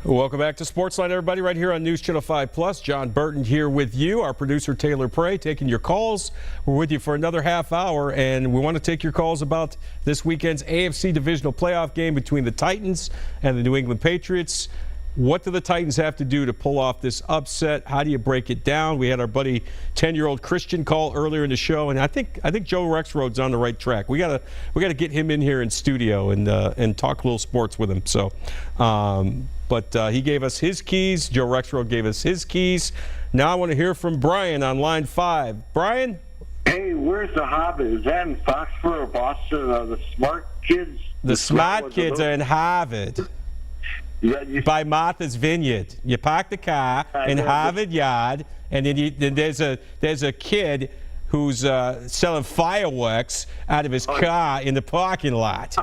Welcome back to Sportsline, everybody, right here on News Channel 5 Plus. John Burton here with you, our producer Taylor Prey, taking your calls. We're with you for another half hour, and we want to take your calls about this weekend's AFC divisional playoff game between the Titans and the New England Patriots. What do the Titans have to do to pull off this upset? How do you break it down? We had our buddy 10-year-old Christian call earlier in the show, and I think Joe Rexroad's on the right track. We gotta get him in here in studio and talk a little sports with him. So. But he gave us his keys. Joe Rexroad gave us his keys. Now I want to hear from Brian on line 5. Brian? Hey, where's the Hobbit? Is that in Foxborough or Boston? The smart kids? The smart kids are in Harvard. Yeah, by Martha's Vineyard. You park the car in Harvard Yard, and then there's a kid who's selling fireworks out of his car in the parking lot.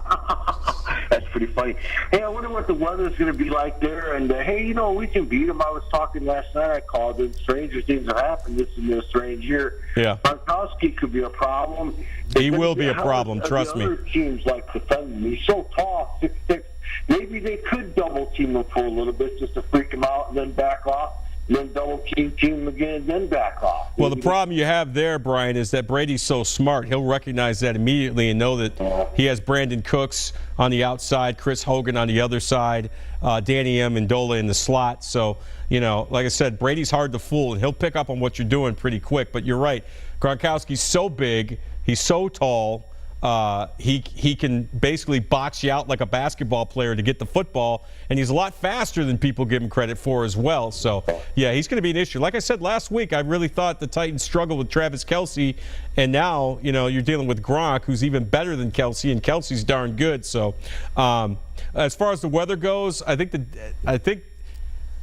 That's pretty funny. Hey, I wonder what the weather's going to be like there. And, hey, you know, we can beat them. I was talking last night. I called it. Stranger things have happened. This is a strange year. Yeah. Gronkowski could be a problem. He will be a problem, trust me. Other teams like defending him. He's so tall, 6'6". Maybe they could double-team him for a little bit just to freak him out and then back off. And then double-team him again and then back off. Well, the problem you have there, Brian, is that Brady's so smart. He'll recognize that immediately and know that he has Brandon Cooks on the outside, Chris Hogan on the other side, Danny Amendola in the slot. So, you know, like I said, Brady's hard to fool, and he'll pick up on what you're doing pretty quick. But you're right. Gronkowski's so big. He's so tall. He can basically box you out like a basketball player to get the football, and he's a lot faster than people give him credit for as well. So, yeah, he's going to be an issue. Like I said last week, I really thought the Titans struggled with Travis Kelce, and now, you know, you're dealing with Gronk, who's even better than Kelce, and Kelce's darn good. So, as far as the weather goes, I think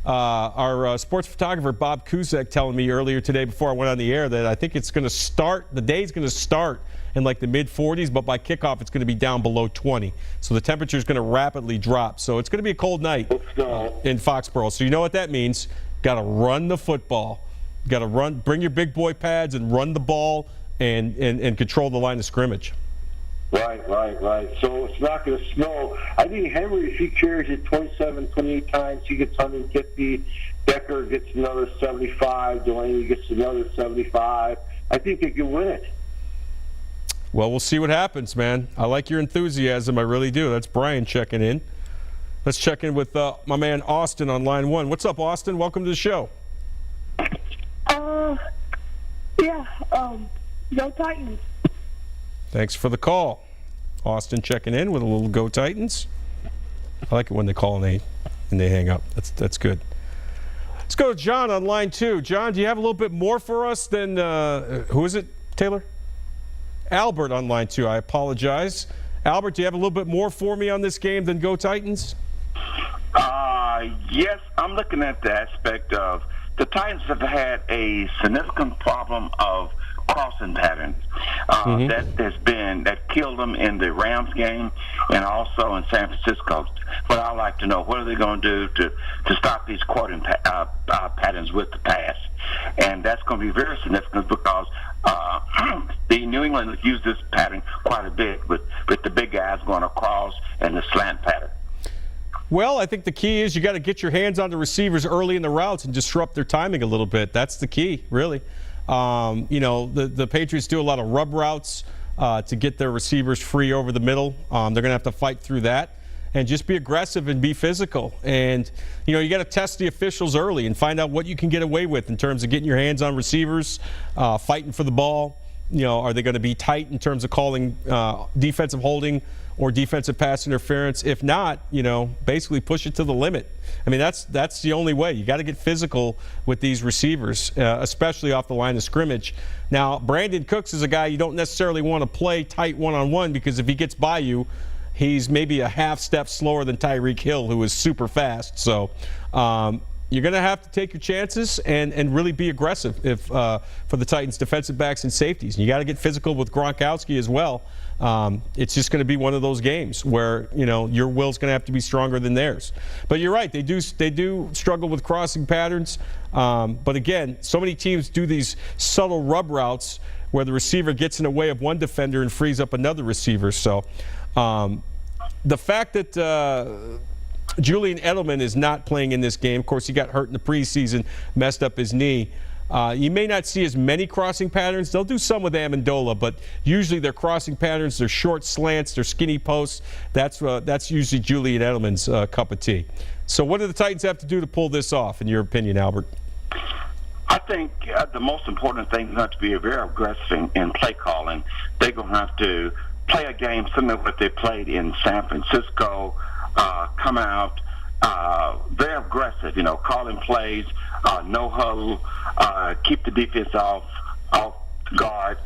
our sports photographer Bob Kuzek telling me earlier today before I went on the air that I think it's going to start. The day's going to start in like the mid-40s, but by kickoff it's going to be down below 20. So the temperature is going to rapidly drop. So it's going to be a cold night in Foxborough. So you know what that means. Got to run the football. Got to run. Bring your big boy pads and run the ball and control the line of scrimmage. Right. So it's not going to snow. I think Henry, if he carries it 27, 28 times, he gets 150. Decker gets another 75. Delaney gets another 75. I think they can win it. Well, we'll see what happens, man. I like your enthusiasm. I really do. That's Brian checking in. Let's check in with my man Austin on line 1. What's up, Austin? Welcome to the show. Go Titans. Thanks for the call. Austin checking in with a little Go Titans. I like it when they call and they hang up. That's good. Let's go to John on line 2. John, do you have a little bit more for us than who is it, Taylor? Albert on line 2. I apologize. Albert, do you have a little bit more for me on this game than Go Titans? Yes, I'm looking at the aspect of the Titans have had a significant problem of crossing patterns that killed them in the Rams game and also in San Francisco. But I'd like to know, what are they going to do to stop these crossing patterns with the pass? And that's going to be very significant because the New England used this pattern quite a bit with the big guys going across and the slant pattern. Well, I think the key is you got to get your hands on the receivers early in the routes and disrupt their timing a little bit. That's the key, really. You know, the Patriots do a lot of rub routes to get their receivers free over the middle. They're going to have to fight through that and just be aggressive and be physical. And, you know, you got to test the officials early and find out what you can get away with in terms of getting your hands on receivers, fighting for the ball. You know, are they going to be tight in terms of calling defensive holding or defensive pass interference? If not, you know, basically push it to the limit. I mean, that's the only way. You got to get physical with these receivers, especially off the line of scrimmage. Now, Brandon Cooks is a guy you don't necessarily want to play tight one-on-one because if he gets by you, he's maybe a half step slower than Tyreek Hill, who is super fast. So you're going to have to take your chances and really be aggressive for the Titans defensive backs and safeties. And you got to get physical with Gronkowski as well. It's just going to be one of those games where, you know, your will's going to have to be stronger than theirs. But you're right, they do struggle with crossing patterns. But again, so many teams do these subtle rub routes where the receiver gets in the way of one defender and frees up another receiver. So the fact that Julian Edelman is not playing in this game. Of course, he got hurt in the preseason, messed up his knee. You may not see as many crossing patterns. They'll do some with Amendola, but usually their crossing patterns, they're short slants, they're skinny posts. That's usually Julian Edelman's cup of tea. So what do the Titans have to do to pull this off, in your opinion, Albert? I think the most important thing is going to be very aggressive in play calling. They're going to have to play a game similar to what they played in San Francisco, come out very aggressive, calling plays, no huddle, keep the defense off guard.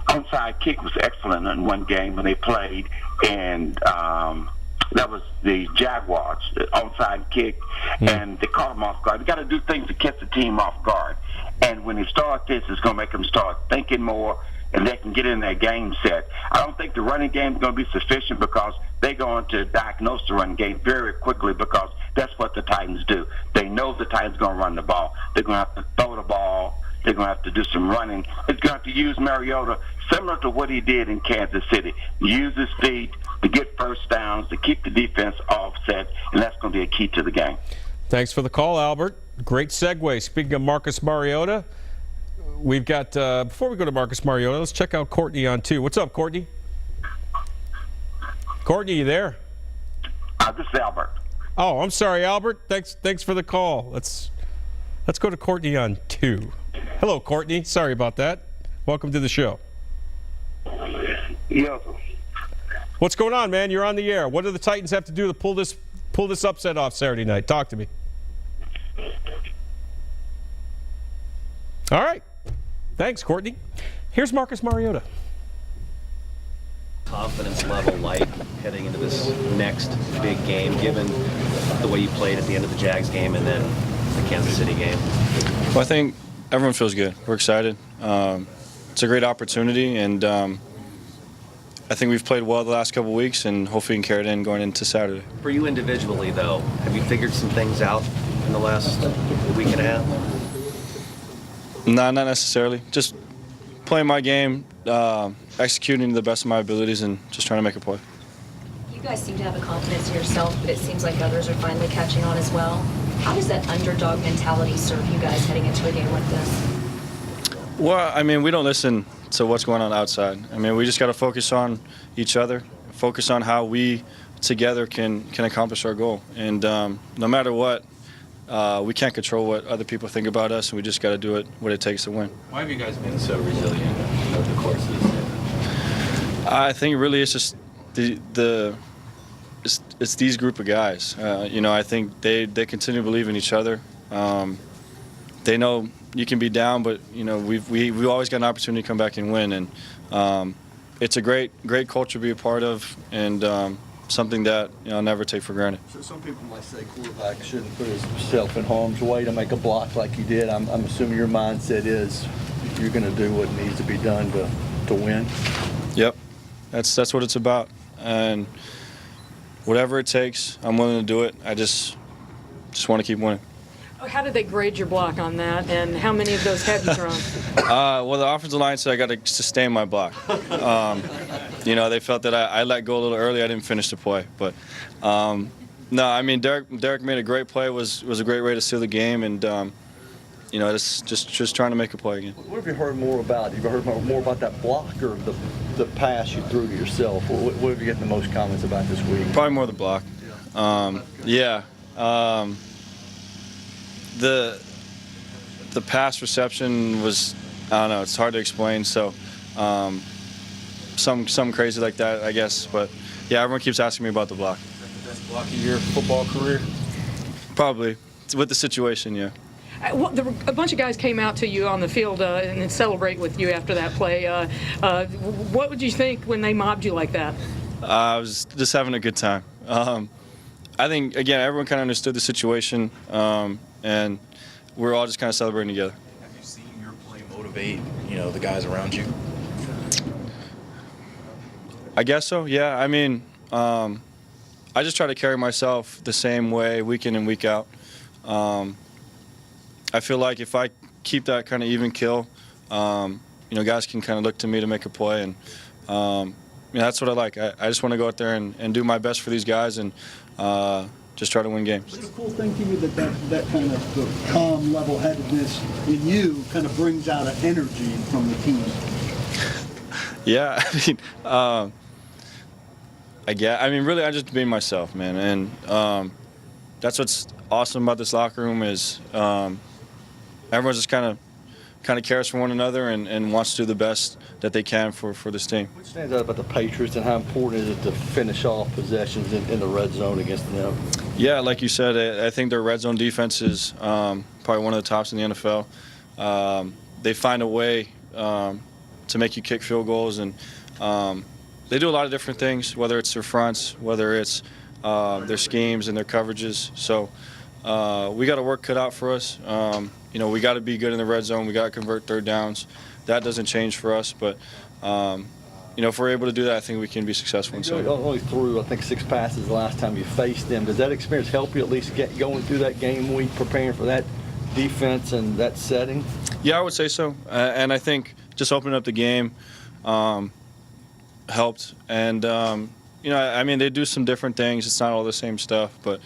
Onside kick was excellent in one game when they played, and that was the Jaguars, the onside kick, and they caught them off guard. They got to do things to catch the team off guard. And when they start this, it's going to make them start thinking more, and they can get in their game set. I don't think the running game is going to be sufficient because they're going to diagnose the running game very quickly because that's what the Titans do. They know the Titans are going to run the ball. They're going to have to throw the ball. They're going to have to do some running. It's going to have to use Mariota similar to what he did in Kansas City. Use his feet to get first downs, to keep the defense offset, and that's going to be a key to the game. Thanks for the call, Albert. Great segue. Speaking of Marcus Mariota, we've got, before we go to Marcus Mariota, let's check out Courtney on 2. What's up, Courtney? Courtney, you there? This is Albert. Oh, I'm sorry, Albert. Thanks for the call. Let's go to Courtney on 2. Hello, Courtney. Sorry about that. Welcome to the show. Yes. What's going on, man? You're on the air. What do the Titans have to do to pull this upset off Saturday night? Talk to me. All right. Thanks, Courtney. Here's Marcus Mariota. Confidence level like heading into this next big game, given the way you played at the end of the Jags game and then the Kansas City game? Well, I think everyone feels good. We're excited. It's a great opportunity, and I think we've played well the last couple of weeks, and hopefully we can carry it in going into Saturday. For you individually, though, have you figured some things out in the last week and a half? Nah, not necessarily. Just playing my game, executing to the best of my abilities, and just trying to make a play. You guys seem to have a confidence in yourself, but it seems like others are finally catching on as well. How does that underdog mentality serve you guys heading into a game like this? Well, I mean, we don't listen to what's going on outside. I mean, we just got to focus on each other, focus on how we together can accomplish our goal. And no matter what, we can't control what other people think about us, and we just got to do what it takes to win. Why have you guys been so resilient over the course of the season? I think really it's just it's these group of guys. I think they continue to believe in each other. They know you can be down, but we've always got an opportunity to come back and win, and it's a great culture to be a part of, and something that I'll never take for granted. So some people might say quarterback shouldn't put himself in harm's way to make a block like you did. I'm assuming your mindset is you're going to do what needs to be done to win. Yep, that's what it's about, and whatever it takes, I'm willing to do it. I just want to keep winning. How did they grade your block on that, and how many of those have you thrown? Well, the offensive line said I got to sustain my block. They felt that I let go a little early. I didn't finish the play. But, no, I mean, Derek made a great play. It was a great way to seal the game, and, it's just trying to make a play again. What have you heard more about? Have you heard more about that block or the pass you threw to yourself? What have you gotten the most comments about this week? Probably more the block. The pass reception was, I don't know, it's hard to explain. So some crazy like that, I guess. But, yeah, everyone keeps asking me about the block. Is that the best block of your football career? Probably. With the situation, yeah. A bunch of guys came out to you on the field and celebrate with you after that play. What would you think when they mobbed you like that? I was just having a good time. I think, again, everyone kind of understood the situation, and we're all just kind of celebrating together. Have you seen your play motivate, the guys around you? I guess so, yeah. I mean, I just try to carry myself the same way week in and week out. I feel like if I keep that kind of even kill, guys can kind of look to me to make a play, and that's what I like. I just want to go out there and do my best for these guys, and just try to win games. It's a cool thing to you that kind of calm, level-headedness in you kind of brings out an energy from the team. Yeah, I mean, really, I just being myself, man, and that's what's awesome about this locker room is everyone's just kind of cares for one another and wants to do the best that they can for this team. What stands out about the Patriots and how important is it to finish off possessions in the red zone against them? Yeah, like you said, I think their red zone defense is probably one of the tops in the NFL. They find a way to make you kick field goals, and they do a lot of different things, whether it's their fronts, whether it's their schemes and their coverages. So we got to work cut out for us. We got to be good in the red zone. We got to convert third downs. That doesn't change for us, but if we're able to do that, I think we can be successful. You only threw, I think, 6 passes the last time you faced them. Does that experience help you at least get going through that game week, preparing for that defense and that setting? Yeah, I would say so. And I think just opening up the game helped. And, I mean, they do some different things. It's not all the same stuff, but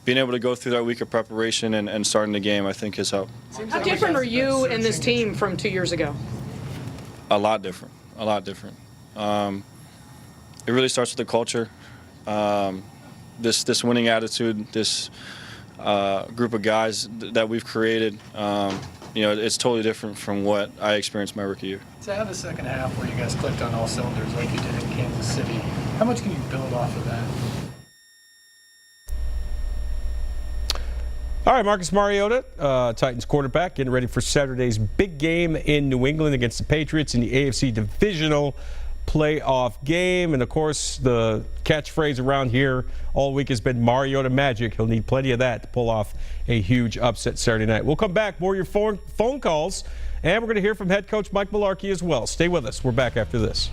being able to go through that week of preparation and starting the game, I think, has helped. How different are you and this team from 2 years ago? A lot different. It really starts with the culture, this winning attitude, this group of guys that we've created. It's totally different from what I experienced my rookie year. To have a second half where you guys clicked on all cylinders like you did in Kansas City, how much can you build off of that? All right, Marcus Mariota, Titans quarterback, getting ready for Saturday's big game in New England against the Patriots in the AFC Divisional Playoff game. And, of course, the catchphrase around here all week has been Mariota magic. He'll need plenty of that to pull off a huge upset Saturday night. We'll come back, more of your phone calls, and we're going to hear from head coach Mike Mularkey as well. Stay with us. We're back after this.